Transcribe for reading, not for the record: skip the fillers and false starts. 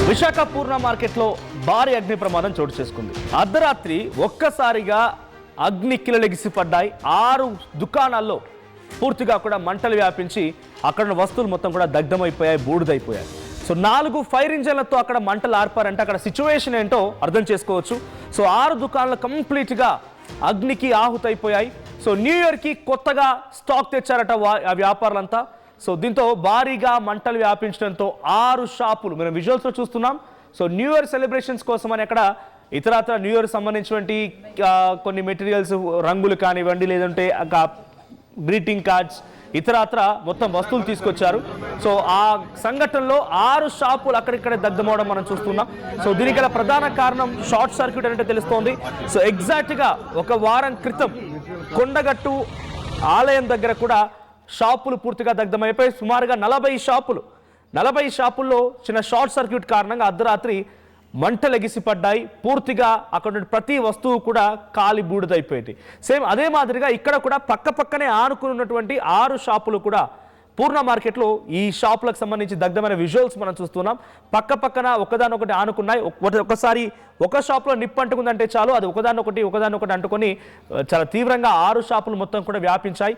విశాఖ పూర్ణ మార్కెట్లో భారీ అగ్ని ప్రమాదం చోటు చేసుకుంది. అర్ధరాత్రి ఒక్కసారిగా అగ్ని కిలలెగిసి పడ్డాయి. 6 దుకాణాల్లో పూర్తిగా కూడా మంటలు వ్యాపించి అక్కడ వస్తువులు మొత్తం కూడా దగ్ధమైపోయాయి, బూడిదైపోయాయి. సో 4 ఫైర్ ఇంజన్లతో అక్కడ మంటలు ఆర్పారంటే అక్కడ సిచ్యువేషన్ ఏంటో అర్థం చేసుకోవచ్చు. సో 6 దుకాణాలు కంప్లీట్గా అగ్నికి ఆహుతైపోయాయి. సో న్యూ ఇయర్కి కొత్తగా స్టాక్ తెచ్చారట ఆ వ్యాపారులంతా. సో దీంతో భారీగా మంటలు వ్యాపించడంతో 6 షాపులు మనం విజువల్స్లో చూస్తున్నాం. సో న్యూ ఇయర్ సెలబ్రేషన్స్ కోసం అని అక్కడ ఇతరత్ర న్యూ ఇయర్ సంబంధించినటువంటి కొన్ని మెటీరియల్స్, రంగులు కానివ్వండి, లేదంటే గ్రీటింగ్ కార్డ్స్, ఇతరత్ర మొత్తం వస్తువులు తీసుకొచ్చారు. సో ఆ సంఘటనలో 6 షాపులు అక్కడిక్కడే దగ్ధమవడం మనం చూస్తున్నాం. సో దీనికి గల ప్రధాన కారణం షార్ట్ సర్క్యూట్ అంటే తెలుస్తోంది. సో ఎగ్జాక్ట్గా 1 వారం క్రితం కొండగట్టు ఆలయం దగ్గర కూడా షాపులు పూర్తిగా దగ్ధమైపోయి సుమారుగా 40 షాపుల్లో చిన్న షార్ట్ సర్క్యూట్ కారణంగా అర్ధరాత్రి మంటలు ఎగిసిపడ్డాయి. పూర్తిగా అక్కడ ప్రతి వస్తువు కూడా కాలి బూడిదైపోయింది. సేమ్ అదే మాదిరిగా ఇక్కడ కూడా పక్కనే ఆనుకుని ఉన్నటువంటి 6 షాపులు కూడా పూర్ణ మార్కెట్లో ఈ షాపులకు సంబంధించి దగ్ధమైన విజువల్స్ మనం చూస్తున్నాం. పక్కన ఒకదానొకటి ఆనుకున్నాయి. ఒకసారి ఒక షాప్లో నిప్పు అంటుకుందంటే చాలు, అది ఒకదానొకటి అంటుకొని చాలా తీవ్రంగా 6 షాపులు మొత్తం కూడా వ్యాపించాయి.